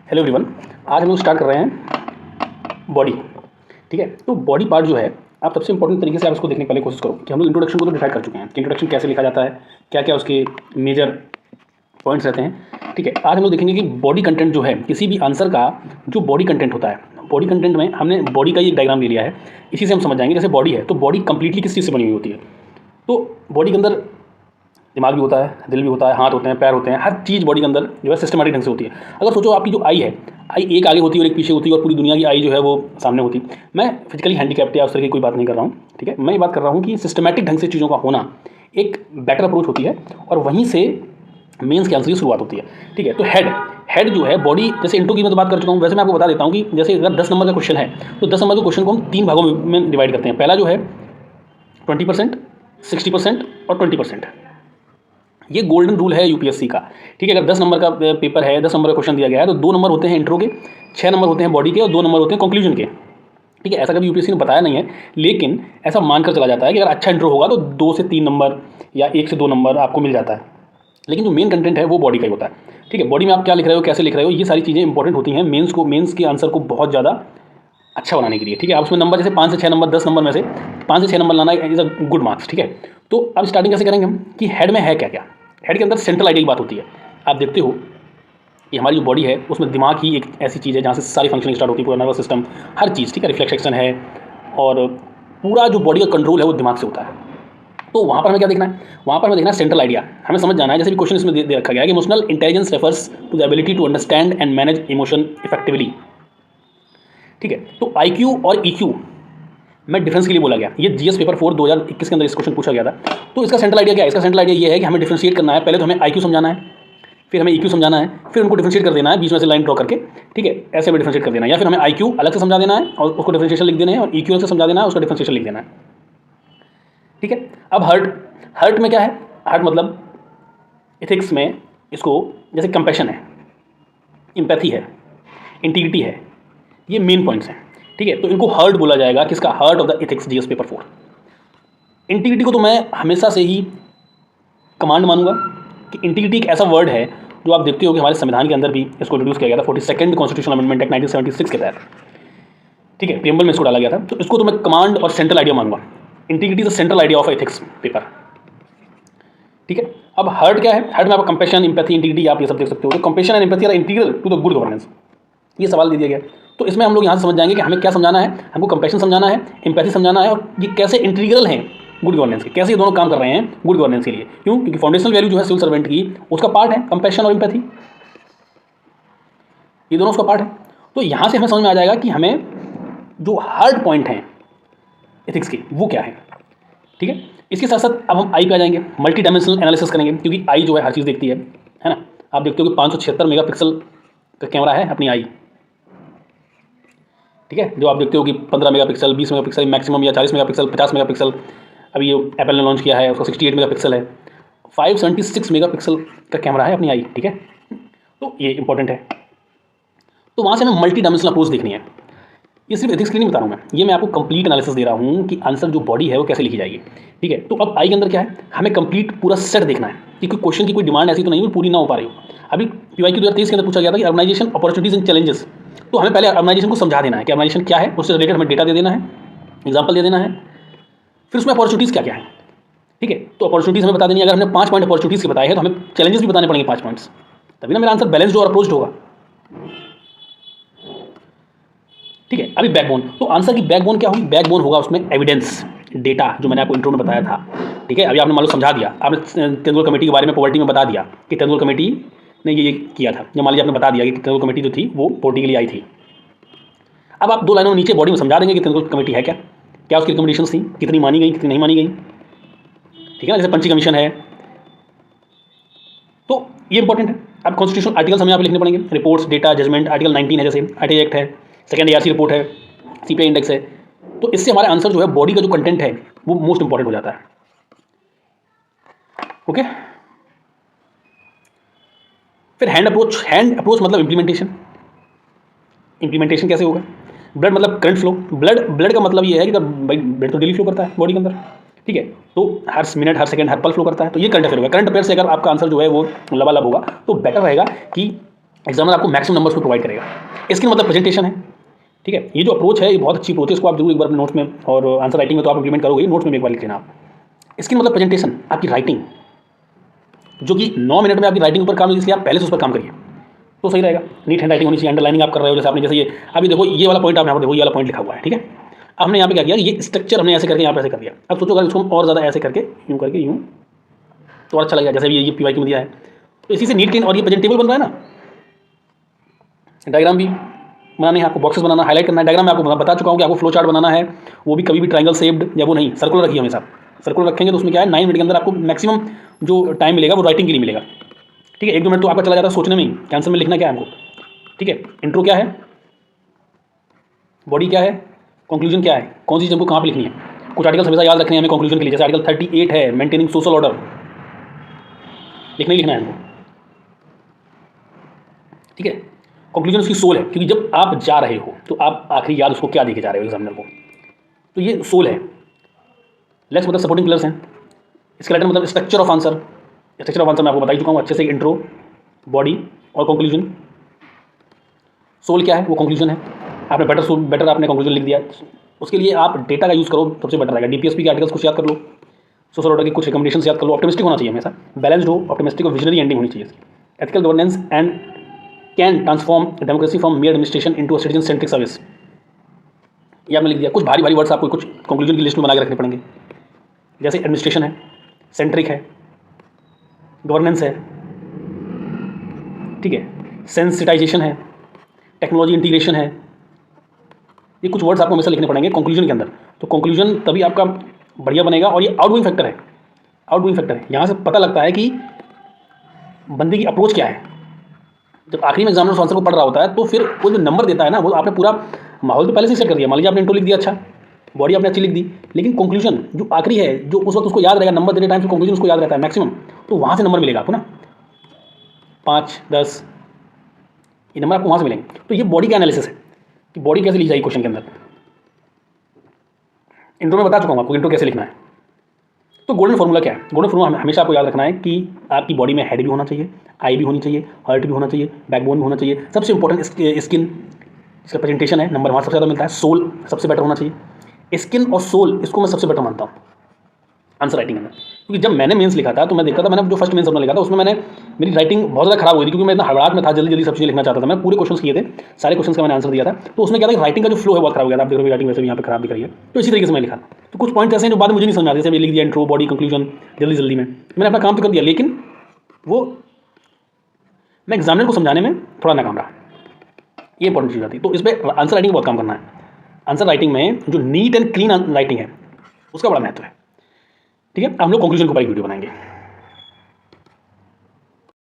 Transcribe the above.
Hello everyone. आज हम लोग स्टार्ट कर रहे हैं बॉडी। ठीक है, तो बॉडी पार्ट जो है आप सबसे इंपॉर्टेंट तरीके से आप इसको देखने की पहले कोशिश करो कि हम लोग इंट्रोडक्शन को तो डिसाइड कर चुके हैं कि इंट्रोडक्शन कैसे लिखा जाता है, क्या क्या उसके मेजर पॉइंट्स रहते हैं। ठीक है, आज हम लोग देखेंगे कि बॉडी कंटेंट जो है किसी भी आंसर का जो बॉडी कंटेंट होता है, बॉडी कंटेंट में हमने बॉडी का एक डायग्राम ले लिया है। इसी से हम समझ जाएंगे जैसे बॉडी है तो बॉडी कंप्लीटली किस चीज़ से बनी हुई होती है। तो बॉडी के अंदर दिमाग भी होता है, दिल भी होता है, हाथ होते हैं, पैर होते हैं, हर चीज़ बॉडी के अंदर जो है सिस्टमेटिक ढंग से होती है। अगर सोचो आपकी जो आई है, आई एक आगे होती है और एक पीछे होती है और पूरी दुनिया की आई जो है वो सामने होती है। मैं फिजिकली हैंडीकैप्ड या उस तरह की कोई बात नहीं कर रहा हूँ। ठीक है, मैं ये बात कर रहा हूँ कि सिस्टमेटिक ढंग से चीज़ों का होना एक बेटर अप्रोच होती है और वहीं से मेंस के आंसर की शुरुआत होती है। ठीक है, तो हेड जो है बॉडी, जैसे इंट्रो की मैं तो बात कर चुका हूँ, वैसे मैं आपको बता देता हूँ कि जैसे अगर 10 नंबर का क्वेश्चन है तो 10 नंबर के क्वेश्चन को हम 3 भागों में डिवाइड करते हैं। पहला जो है 20%, 60% और 20%। ये गोल्डन रूल है यूपीएससी का। ठीक है, अगर 10 नंबर का पेपर है, 10 नंबर का क्वेश्चन दिया गया है तो 2 नंबर होते हैं इंट्रो के, 6 नंबर होते हैं बॉडी के और 2 नंबर होते हैं कंक्लूजन के। ठीक है, ऐसा कभी यूपीएससी ने बताया नहीं है, लेकिन ऐसा मानकर चला जाता है कि अगर अच्छा इंट्रो होगा तो 2 से 3 नंबर या 1 से 2 नंबर आपको मिल जाता है। लेकिन जो मेन कंटेंट है वो बॉडी का ही होता है। ठीक है, बॉडी में आप क्या लिख रहे हो, कैसे लिख रहे हो, ये सारी चीज़ें इंपॉर्टेंट होती हैं मेंस के आंसर को बहुत ज़्यादा अच्छा बनाने के लिए। ठीक है, आप उसमें नंबर जैसे 5 से 6 नंबर, 10 नंबर में से 5 से 6 नंबर लाना इज़ अ गुड मार्क्स। ठीक है, तो अब स्टार्टिंग कैसे करेंगे हम कि हेड में है क्या क्या। हेड के अंदर सेंट्रल आइडिया की बात होती है। आप देखते हो कि हमारी जो बॉडी है उसमें दिमाग ही एक ऐसी चीज़ है जहाँ से सारी फंक्शनिंग स्टार्ट होती है, पूरा नर्वस सिस्टम, हर चीज़। ठीक है, रिफ्लेक्स एक्शन है और पूरा जो बॉडी का कंट्रोल है वो दिमाग से होता है। तो वहाँ पर हमें क्या देखना है, वहाँ पर हमें देखना है सेंट्रल आइडिया। हमें समझ जाना है, जैसे भी क्वेश्चन इसमें दे रखा गया है कि emotional intelligence refers to the ability to understand and manage emotion effectively. ठीक है, तो IQ और EQ में डिफरेंस के लिए बोला गया। ये जीएस पेपर 4 2021 के अंदर इस क्वेश्चन पूछा गया था। तो इसका सेंट्रल आइडिया क्या है, इसका सेंट्रल आइडिया ये है कि हमें डिफरेंशिएट करना है। पहले तो हमें IQ समझाना है, फिर हमें EQ समझाना है, फिर उनको डिफरेंशिएट कर देना है बीच में से लाइन ड्रॉ करके। ठीक है, ऐसे में डिफरेंशिएट कर देना है, या फिर हमें IQ अलग से समझा देना है और उसको डिफरेंशिएशन लिख देना है, और EQ अलग से समझा देना है, उसका डिफरेंशिएशन लिख देना है। ठीक है, अब हर्ट में क्या है, हर्ट मतलब एथिक्स में इसको जैसे कंपैशन है, एम्पैथी है, इंटीग्रिटी है, ये मेन पॉइंट्स हैं। ठीक है, तो इनको हर्ट बोला जाएगा, किसका, hurt of the ethics GS paper 4। Integrity को तो मैं हमेशा से ही कमांड मानूंगा कि इंटीग्रिटी एक ऐसा वर्ड है जो आप देखते हो कि हमारे संविधान के अंदर भी इसको इंट्रोड्यूस किया गया था 42nd कॉन्स्टिट्यूशनल अमेंडमेंट एक्ट 1976 के तहत। ठीक है, प्रियम्बल में इसको डाला गया था, तो इसको तो मैं कमांड और सेंट्रल आइडिया मानूंगा। Integrity is the central idea of ethics paper. ठीक है, अब हर्ट क्या है, हर्ट में आप कंपैशन, एम्पैथी, इंटीग्रिटी आप ये सब देख सकते हो। तो compassion and empathy are integral to the good governance, ये सवाल दे दिया गया। तो इसमें हम लोग यहाँ से समझ जाएंगे कि हमें क्या समझाना है, हमको कंपैशन समझाना है, एम्पैथी समझाना है, और ये कैसे इंटीग्रल हैं गुड गवर्नेंस के, कैसे ये दोनों काम कर रहे हैं गुड गवर्नेंस के लिए। क्यों, क्योंकि फाउंडेशनल वैल्यू जो है सिविल सर्वेंट की उसका पार्ट है कंपैशन और एम्पैथी, ये दोनों उसका पार्ट है। तो यहाँ से हमें समझ में आ जाएगा कि हमें जो हार्ड पॉइंट हैं एथिक्स के वो क्या है। ठीक है, इसके साथ साथ अब हम आई पे आ जाएंगे, मल्टी डायमेंशनल एनालिसिस करेंगे, क्योंकि आई जो है हर चीज़ देखती है ना। आप देखते हो कि 576 मेगापिक्सल का कैमरा है अपनी आई। ठीक है, जो आप देखते हो कि 15 मेगापिक्सल, 20 मेगापिक्सल मैक्सिमम, या 40 मेगापिक्सल, 50 मेगापिक्सल। अभी ये एप्पल ने लॉन्च किया है, उसका 68 मेगापिक्सल है। 576 मेगापिक्सल का कैमरा है अपनी आई। ठीक है, तो ये इंपॉर्टेंट है। तो वहाँ से हमें मल्टी डायमेंशनल अप्रोच देखनी है। ये सिर्फ एथिक्स के लिए नहीं बता रहा हूँ मैं, ये मैं आपको कंप्लीट एनालिसिस दे रहा हूँ कि आंसर जो बॉडी है वो कैसे लिखी जाएगी। ठीक है, तो अब आई के अंदर क्या है, हमें कंप्लीट पूरा सेट देखना है कि कोई क्वेश्चन की कोई डिमांड ऐसी तो नहीं है पूरी ना हो पा रही हो। अभी PYQ 2023 के अंदर पूछा गया था कि ऑर्गेनाइजेशन अपॉर्चुनिटीज एंड चैलेंजेस। तो हमें पहले ऑर्गेनाइजेशन को समझा देना है कि ऑर्गेनाइजेशन क्या है, उससे रिलेटेड हमें डेटा दे देना है, एग्जाम्पल दे देना है, फिर उसमें अपॉर्चुनिटीज़ क्या क्या है। ठीक है, तो अपॉर्चुनिटीज़ हमें बता देनी है। अगर हमने 5 पॉइंट अपॉर्चुनिटीज़ के बताए हैं तो हमें चैलेंजेस भी बताने पड़ेंगे 5 पॉइंट्स, तभी ना मेरा आंसर बैलेंस्ड और अप्रोच्ड होगा। ठीक है, अभी बैकबोन, तो आंसर की बैकबोन क्या होगी, बैकबोन होगा उसमें एविडेंस, डेटा, जो मैंने आपको इंट्रो में बताया था। ठीक है, अभी आपने मान लो समझा दिया, आपने तेंदुलकर कमेटी के बारे में पॉवर्टी में बता दिया कि तेंदुलकर कमेटी ने ये किया था, या मान लीजिए आपने बता दिया कि तेंदुलकर कमेटी जो थी वो पॉवर्टी के लिए आई थी। अब आप 2 लाइनों में नीचे बॉडी में समझा देंगे कि तेंदुलकर कमेटी है क्या, क्या उसकी रिकमेंडेशंस थी, कितनी मानी गई, कितनी नहीं मानी गई। ठीक है ना, जैसे पंची कमीशन है, तो ये इंपॉर्टेंट है। अब कॉन्स्टिट्यूशन आर्टिकल्स हमें यहाँ पे लिखने पड़ेंगे, रिपोर्ट्स, डेटा, जजमेंट, आर्टिकल 19 है, जैसे आरटीआई एक्ट है, सेकंड ARC रिपोर्ट है, CPI इंडेक्स है। तो इससे हमारे आंसर जो है बॉडी का जो कंटेंट है वो मोस्ट इंपॉर्टेंट हो जाता है। ओके, फिर हैंड अप्रोच मतलब इंप्लीमेंटेशन। इंप्लीमेंटेशन कैसे होगा, ब्लड मतलब करंट फ्लो, ब्लड का मतलब ये है कि भाई ब्लड तो डेली फ्लो करता है बॉडी के अंदर। ठीक है, तो हर मिनट, हर सेकंड, हर पल फ्लो करता है, तो ये करंट अफेयर होगा। करंट अफेयर से अगर आपका आंसर जो है वो लबालब होगा तो बेटर रहेगा कि एग्जामिनर आपको मैक्सिमम नंबर्स पे प्रोवाइड करेगा। इसकी मतलब प्रेजेंटेशन है, ठीक है। ये जो अप्रोच है ये बहुत अच्छी अप्रोच है, इसको आप जरूर एक बार अपने नोट्स में और आंसर राइटिंग में तो आप इंप्लीमेंट करोगे, नोट्स में भी एक बार लिख लेना आप। इसकी मतलब प्रेजेंटेशन, आपकी राइटिंग, जो कि 9 मिनट में आपकी राइटिंग पर काम है, इसलिए आप पहले से उस पर काम करिए तो सही रहेगा। नीट हैंड राइटिंग होनी चाहिए, अंडरलाइनिंग आप कर रहे हो, जैसे आपने जैसे ये अभी देखो ये वाला पॉइंट आप यहाँ पर देखो, ये वाला पॉइंट लिखा हुआ है, ठीक है। अब हमने यहाँ पे क्या किया, ये स्ट्रक्चर हमने ऐसे करके यहाँ पे ऐसे कर दिया। अब सोचो अगर इसको हम और ज़्यादा ऐसे करके यूँ तो अच्छा लगेगा, जैसे ये PYQ में दिया है। तो इसी से नीट क्लीन और ये प्रेजेंटेबल बन रहा है ना। डायग्राम भी बनाने हैं आपको, बॉक्सेस बनाना, हाईलाइट करना है। डायग्राम में आपको बता चुका हूँ कि आपको फ्लो चार्ट बनाना है, वो भी कभी भी ट्रायंगल शेप्ड या वो नहीं, सर्कुलर रखिए हमेशा। सर्कुलर रखेंगे तो उसमें क्या है, 9 मिनट के अंदर आपको मैक्सिमम जो टाइम मिलेगा वो राइटिंग के लिए मिलेगा, ठीक है। 1-2 मिनट तो आपका चला जाता है सोचने में ही, कैंसर में लिखना क्या है हमको, ठीक है। इंट्रो क्या है, बॉडी क्या है, कंक्लूजन क्या है, कौन सी चीज़ हमको कहाँ पर लिखनी है। कुछ आर्टिकल्स हमेशा याद रखने हैं हमें कंक्लूजन के लिए, जैसे आर्टिकल 38 है, मेंटेनिंग सोशल ऑर्डर, लिखना ही लिखना है हमको, ठीक है। कंक्लूजन उसकी सोल है, क्योंकि जब आप जा रहे हो तो आप आखिरी याद उसको क्या देके जा रहे हो एग्जामिनर को, तो ये सोल है। लेट्स मतलब सपोर्टिंग पिलर्स हैं। स्केलेटन मतलब structure of answer. Structure of answer मैं आपको बता ही चुका हूँ अच्छे से, इंट्रो, बॉडी और कंक्लूजन। सोल क्या है, वो कंक्लूजन है। आपने बेटर आपने कंक्लूजन लिख दिया, उसके लिए आप डेटा का यूज़ करो, सबसे बेटर रहेगा। DPSP के आर्टिकल्स कुछ याद कर लो, सोशल ऑर्डर की कुछ रिकमेंडेशन याद कर लो। ऑप्टिमिस्टिक होना चाहिए हमेशा, बैलेंस्ड हो, ऑप्टिमिस्टिक और विजनरी एंडिंग होनी चाहिए। Ethical governance and can transform democracy from mayor administration into a citizen centric service, ये आपने लिख दिया। कुछ भारी भारी वर्ड्स आपको कुछ कंक्लूजन की लिस्ट में बना के रखने पड़ेंगे, जैसे एडमिनिस्ट्रेशन है, सेंट्रिक है, गवर्नेंस है, ठीक है, सेंसिटाइजेशन है, टेक्नोलॉजी इंटीग्रेशन है। ये कुछ वर्ड्स आपको हमेशा लिखने पड़ेंगे कंक्लूजन के अंदर। तो कंक्लूजन तभी आपका बढ़िया बनेगा। और ये आउटगोइंग फैक्टर है, आउटगोइंग फैक्टर है। यहाँ से पता लगता है कि बंदे की अप्रोच क्या है। जब आखिरी में एग्जामिनर आंसर को पढ़ रहा होता है तो फिर वो जो नंबर देता है ना, वो आपने पूरा माहौल तो पहले से सेट कर दिया। मान लीजिए आपने इंट्रो लिख दिया, अच्छा, बॉडी आपने अच्छी लिख दी, लेकिन कंक्लूजन जो आखिरी है, जो उस वक्त उसको याद रहेगा, नंबर देने टाइम से कंक्लूजन उसको याद रहता है मैक्सिमम, तो वहाँ से नंबर मिलेगा आपको ना, 5, 10, ये नंबर आपको वहाँ से मिलेंगे। तो ये बॉडी का एनालिसिस है कि बॉडी कैसे लिखी जाएगी क्वेश्चन के अंदर। इंट्रो में बता चुका हूँ आपको इंट्रो कैसे लिखना है। तो गोल्डन फॉर्मूला क्या है, गोल्डन फॉर्मूला हमेशा आपको याद रखना है कि आपकी बॉडी में हेड भी होना चाहिए, आई भी होनी चाहिए, हार्ट भी होना चाहिए, बैकबोन भी होना चाहिए, सबसे इंपॉर्टेंट स्किन, इसका प्रेजेंटेशन है, नंबर वहाँ सबसे ज़्यादा मिलता है। सोल सबसे बेटर होना चाहिए। स्किन और सोल इसको मैं सबसे बेटर मानता हूँ आंसर राइटिंग में, क्योंकि जब मैंने मेंस लिखा था तो मैं देखता था, मैंने जो फर्स्ट मेंस अपना लिखा था उसमें मेरी राइटिंग बहुत ज़्यादा खराब हुई थी, क्योंकि मैं इतना हड़बड़ाहट में था, जल्दी जल्दी सब चीज़ें लिखना चाहता था। मैं पूरे क्वेश्चन किए थे, सारे क्वेश्चन का मैंने आंसर दिया था, तो उसमें क्या था, राइटिंग का जो फ्लो है बहुत खराब हो गया था। आप देखो राइटिंग वैसे भी यहाँ पे खराब दिख रही है, तो इसी तरीके से मैं लिखा। तो कुछ पॉइंट्स ऐसे हैं जो बाद में मुझे नहीं समझ आते, जैसे लिख दिया इंट्रो, बॉडी, कंक्लूजन जल्दी जल्दी में, मैंने अपना काम तो कर दिया, लेकिन वो मैं एग्जामिनर को समझाने में थोड़ा नाकाम रहा। ये इंपॉर्टेंट चीज़ आती है। तो इस पर आंसर राइटिंग बहुत काम करना है। आंसर राइटिंग में जो नीट एंड क्लीन राइटिंग है उसका बड़ा महत्व है, ठीक है। हम लोग कंक्लूजन के ऊपर एक वीडियो बनाएंगे।